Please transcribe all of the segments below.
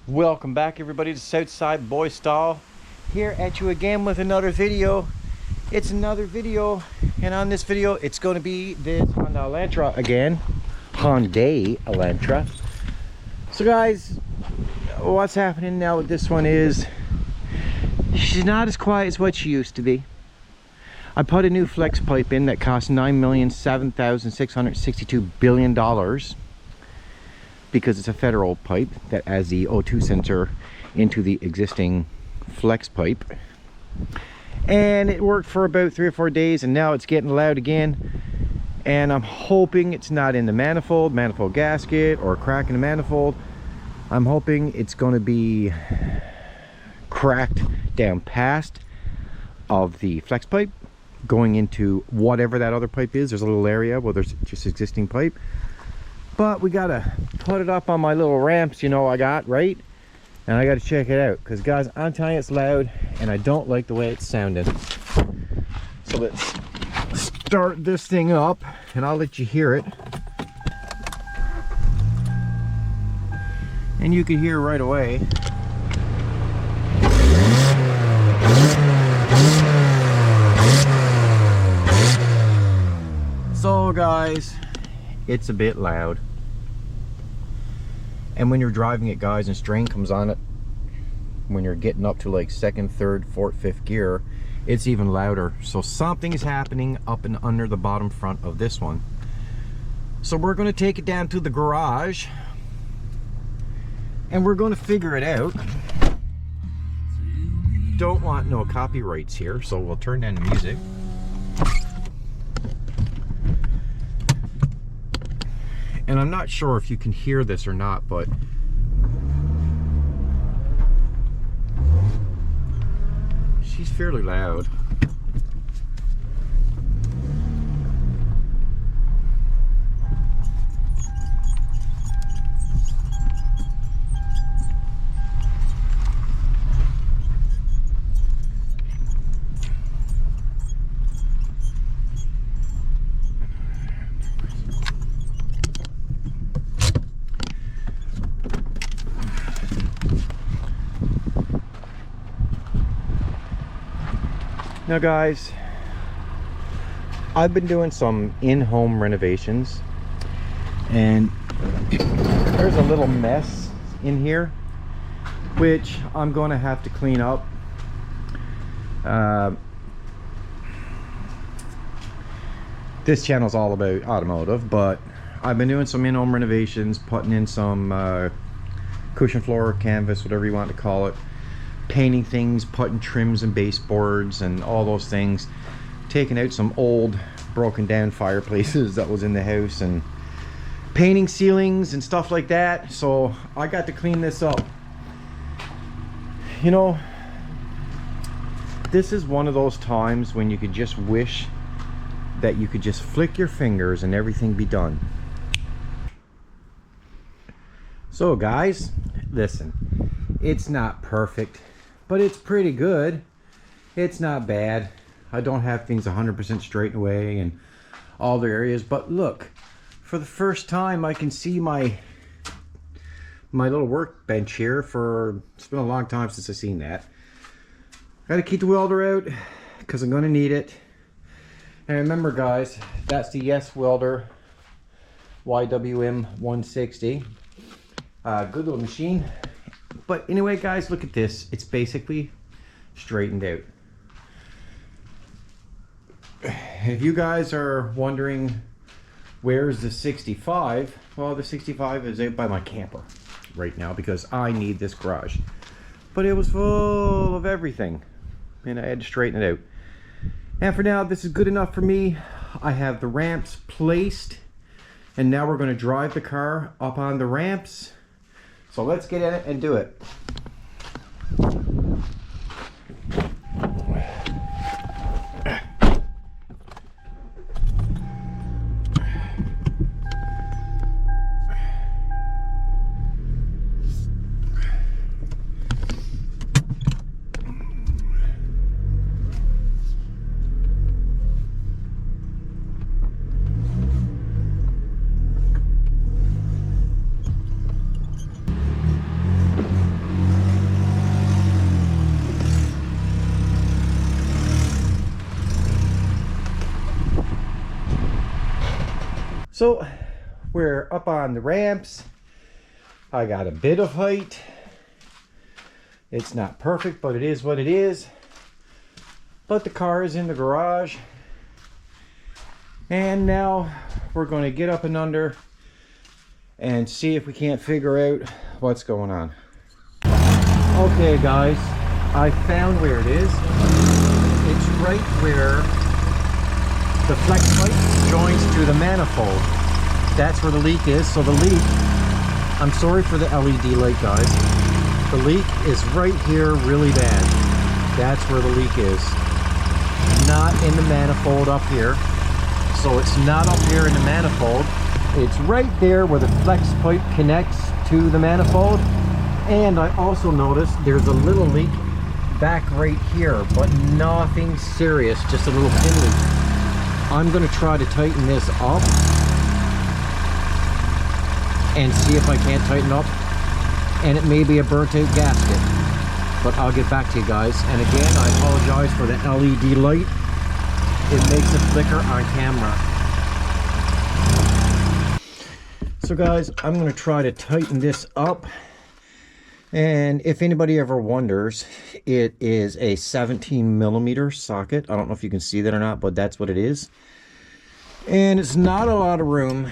Welcome back everybody to Southside Boy Style. Here at you again with another video. It's another video, and on this video it's going to be this Honda Elantra again. Hyundai Elantra. So guys, what's happening now with this one is she's not as quiet as what she used to be. I put a new flex pipe in that cost $9,007,662 billion because it's a federal pipe that adds the O2 sensor into the existing flex pipe. And it worked for about 3 or 4 days, and now it's getting loud again. And I'm hoping it's not in the manifold gasket or crack in the manifold. I'm hoping it's going to be cracked down past of the flex pipe going into whatever that other pipe is. There's a little area where there's just existing pipe, but we gotta put it up on my little ramps, you know, I got right, and I gotta check it out because guys, I'm telling you, it's loud and I don't like the way it's sounding. So let's start this thing up and I'll let you hear it, and you can hear right away. So guys, it's a bit loud, and when you're driving it guys and strain comes on it, when you're getting up to like second, third, fourth, fifth gear, it's even louder. So something is happening up and under the bottom front of this one. So we're going to take it down to the garage and we're going to figure it out. Don't want no copyrights here, so we'll turn down the music. And I'm not sure if you can hear this or not, but she's fairly loud. Now guys, I've been doing some in-home renovations, and there's a little mess in here which I'm going to have to clean up. This channel's all about automotive, but I've been doing some in-home renovations, putting in some cushion floor, canvas, whatever you want to call it, painting things, putting trims and baseboards and all those things, taking out some old broken down fireplaces that was in the house, and painting ceilings and stuff like that. So I got to clean this up. You know, this is one of those times when you could just wish that you could just flick your fingers and everything be done. So guys, listen, it's not perfect, but it's pretty good. It's not bad. I don't have things 100% straight away in all the areas, but look, for the first time I can see my little workbench here. It's been a long time since I've seen that. Gotta keep the welder out because I'm gonna need it. And remember guys, that's the Yes Welder YWM 160. Good little machine. But anyway guys, look at this. It's basically straightened out. If you guys are wondering where's the 65, well, the 65 is out by my camper right now because I need this garage. But it was full of everything and I had to straighten it out. And for now, this is good enough for me. I have the ramps placed, and now we're going to drive the car up on the ramps. So let's get in it and do it. So we're up on the ramps. I got a bit of height. It's not perfect, but it is what it is. But the car is in the garage. And now we're going to get up and under and see if we can't figure out what's going on. Okay guys, I found where it is. It's right where the flex pipe joins to the manifold. That's where the leak is. So the leak, I'm sorry for the LED light guys, the leak is right here really bad. That's where the leak is. Not in the manifold up here. So it's not up here in the manifold. It's right there where the flex pipe connects to the manifold. And I also noticed there's a little leak back right here, but nothing serious, just a little pin leak. I'm going to try to tighten this up and see if I can't tighten up. And it may be a burnt out gasket, but I'll get back to you guys. And again, I apologize for the LED light. It makes it flicker on camera. So guys, I'm going to try to tighten this up. And if anybody ever wonders, it is a 17mm socket. I don't know if you can see that or not, but that's what it is. And it's not a lot of room,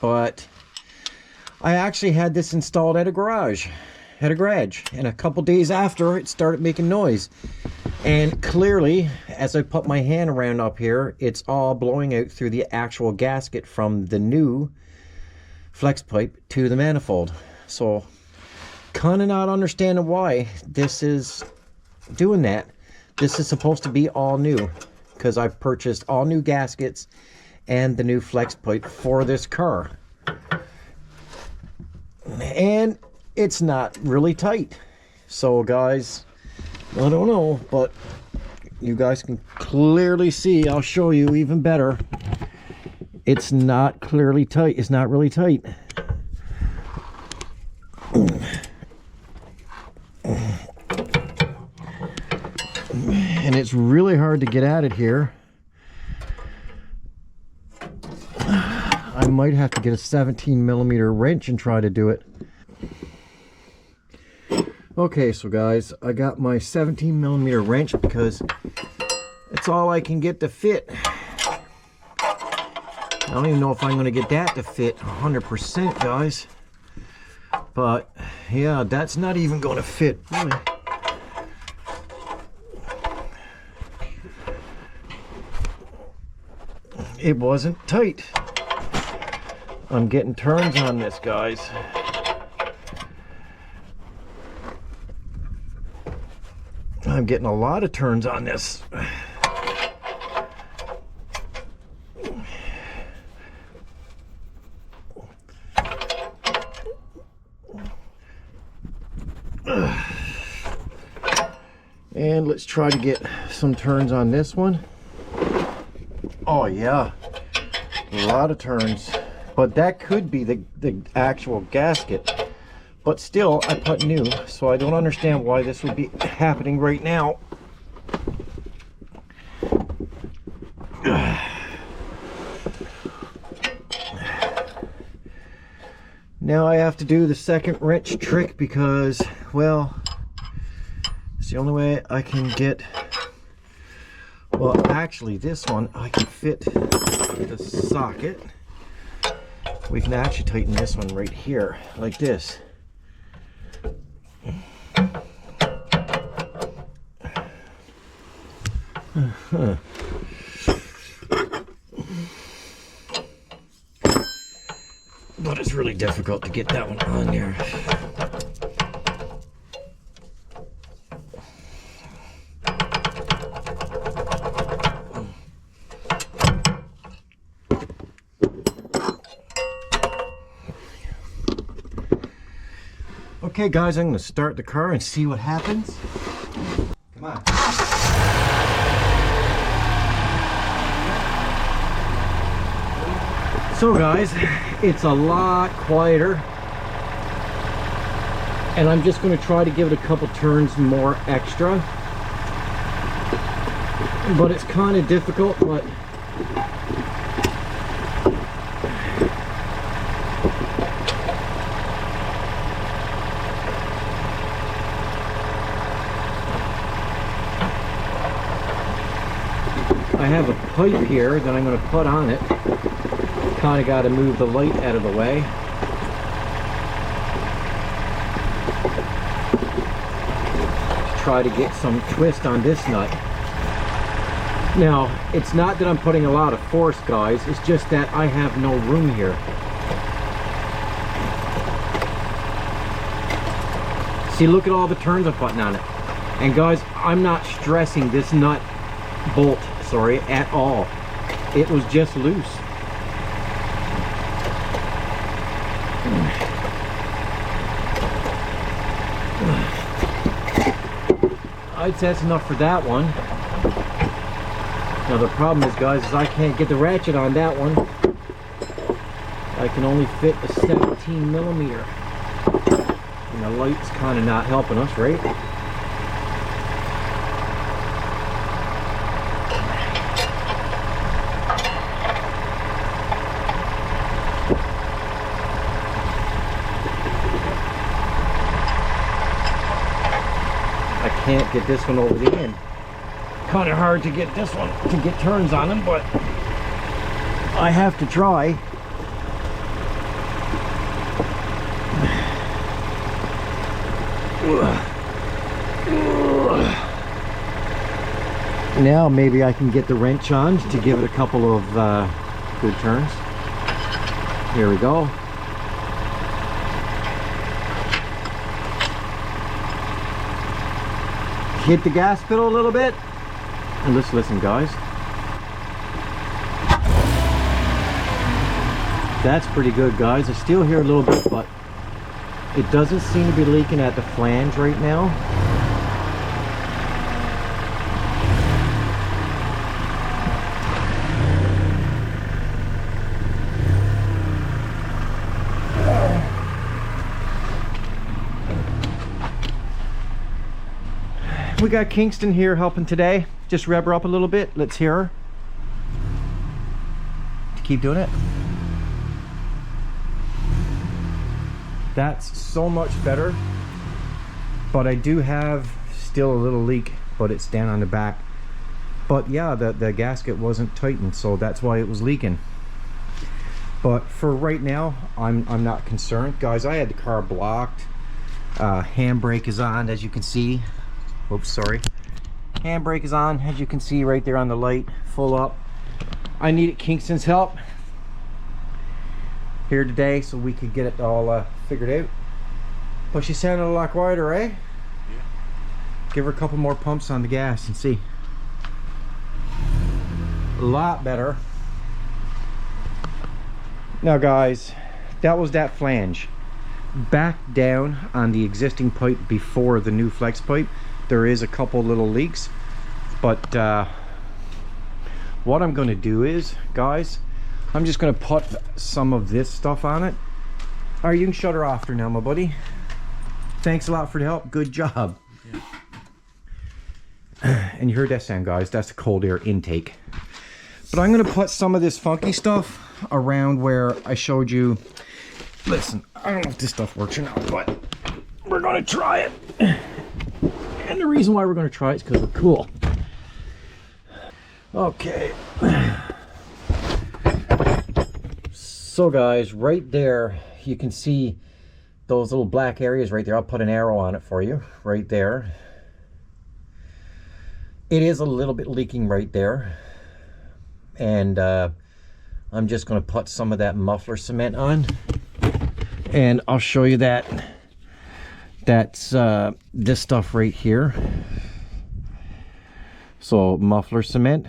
but I actually had this installed at a garage. And a couple days after, it started making noise. And clearly, as I put my hand around up here, it's all blowing out through the actual gasket from the new flex pipe to the manifold. So kind of not understanding why this is doing that. This is supposed to be all new because I purchased all new gaskets and the new flex pipe for this car. And it's not really tight. So guys, I don't know, but you guys can clearly see, I'll show you even better. It's not clearly tight. It's not really tight. And it's really hard to get at it here. I might have to get a 17mm wrench and try to do it. Okay, so guys, I got my 17mm wrench because it's all I can get to fit. I don't even know if I'm going to get that to fit 100%, guys. But yeah, that's not even going to fit, really. It wasn't tight. I'm getting turns on this, guys. I'm getting a lot of turns on this. And let's try to get some turns on this one. Oh yeah, a lot of turns. But that could be the actual gasket. But still, I put new, so I don't understand why this would be happening right now. Now I have to do the second wrench trick because, well, it's the only way I can get, well, actually this one I can fit the socket. We can actually tighten this one right here, like this. But it's really difficult to get that one on there. Okay guys, I'm going to start the car and see what happens. Come on. So guys, it's a lot quieter. And I'm just going to try to give it a couple turns more extra. But it's kind of difficult, but have a pipe here that I'm going to put on it. Kind of got to move the light out of the way. Try to get some twist on this nut. Now, it's not that I'm putting a lot of force, guys, it's just that I have no room here. See, look at all the turns I'm putting on it. And guys, I'm not stressing this nut bolt, sorry, at all. It was just loose. I'd say that's enough for that one. Now the problem is, guys, is I can't get the ratchet on that one. I can only fit a 17 millimeter. And the light's kind of not helping us, right? I can't get this one over the end. Kind of hard to get this one to get turns on them, but I have to try. Now maybe I can get the wrench on to give it a couple of good turns. Here we go. Hit the gas pedal a little bit, and let's listen, guys. That's pretty good, guys. I still hear a little bit, but it doesn't seem to be leaking at the flange right now. We got Kingston here helping today. Just rev her up a little bit. Let's hear her. Keep doing it. That's so much better. But I do have still a little leak, but it's down on the back. But yeah, the gasket wasn't tightened, so that's why it was leaking. But for right now, I'm not concerned. Guys, I had the car blocked. Handbrake is on, as you can see. Oops, sorry. Handbrake is on, as you can see right there on the light, full up. I needed Kingston's help here today so we could get it all figured out. But she sounded a lot quieter, eh? Yeah. Give her a couple more pumps on the gas and see. A lot better. Now guys, that was that flange. Back down on the existing pipe before the new flex pipe, there is a couple little leaks, but what I'm going to do is, guys, I'm just going to put some of this stuff on it. All right, you can shut her off for now, my buddy. Thanks a lot for the help. Good job. Yeah. And you heard that sound, guys. That's the cold air intake. But I'm going to put some of this funky stuff around where I showed you. Listen, I don't know if this stuff works or not, but we're going to try it. And the reason why we're going to try it is because we're cool. Okay. So guys, right there, you can see those little black areas right there. I'll put an arrow on it for you, right there. It is a little bit leaking right there. And I'm just going to put some of that muffler cement on. And I'll show you that. That's this stuff right here. So muffler cement,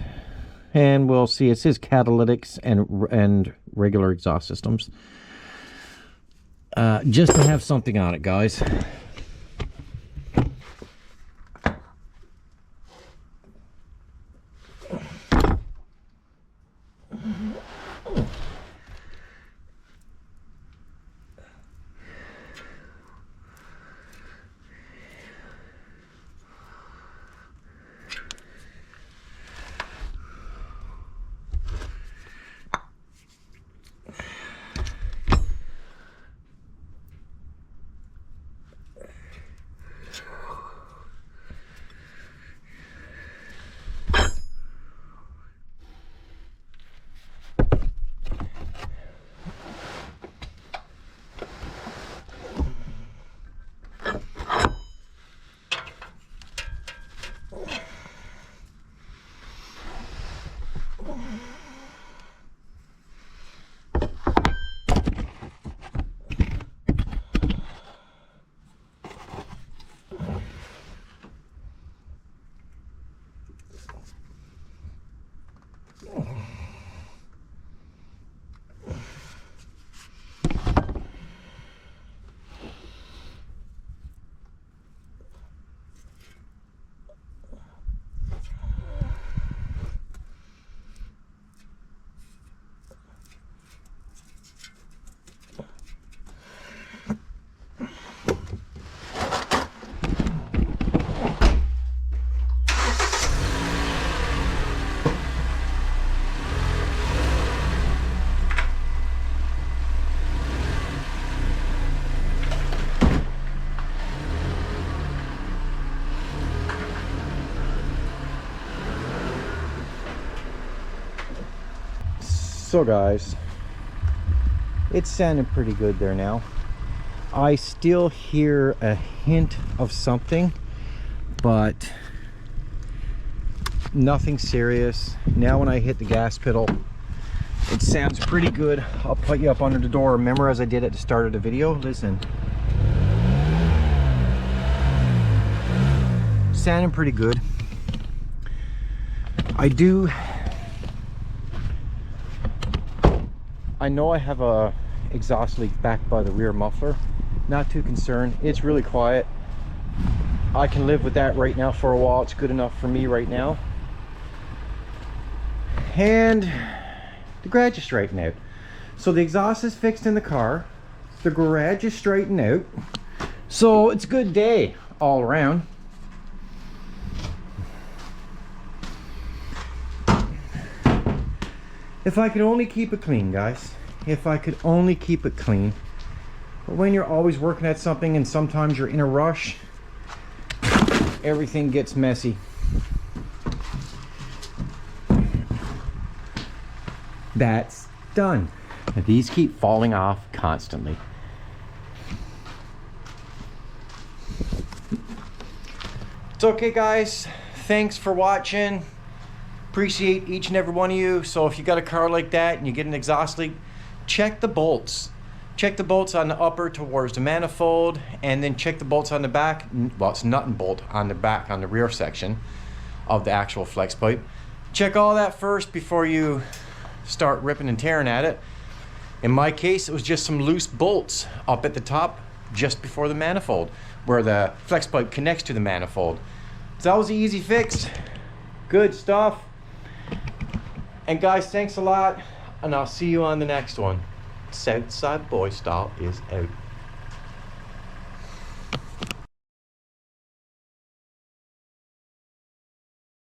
and we'll see. It says catalytics and regular exhaust systems. Just to have something on it, guys. So guys, it's sounding pretty good there now. I still hear a hint of something, but nothing serious. Now when I hit the gas pedal, it sounds pretty good. I'll put you up under the door. Remember, as I did at the start of the video, listen. Sounding pretty good. I know I have a exhaust leak back by the rear muffler. Not too concerned. It's really quiet. I can live with that right now for a while. It's good enough for me right now. And the garage is straightened out. So the exhaust is fixed in the car. The garage is straightened out. So it's a good day all around. If I could only keep it clean, guys. If I could only keep it clean. But when you're always working at something and sometimes you're in a rush, everything gets messy. That's done. These keep falling off constantly. It's okay, guys. Thanks for watching. Appreciate each and every one of you. So if you got a car like that and you get an exhaust leak, check the bolts. Check the bolts on the upper towards the manifold, and then check the bolts on the back. Well, it's nut and bolt on the back, on the rear section of the actual flex pipe. Check all that first before you start ripping and tearing at it. In my case, it was just some loose bolts up at the top just before the manifold, where the flex pipe connects to the manifold. So that was an easy fix. Good stuff. And guys, thanks a lot, and I'll see you on the next one. Southside Boy Style is out.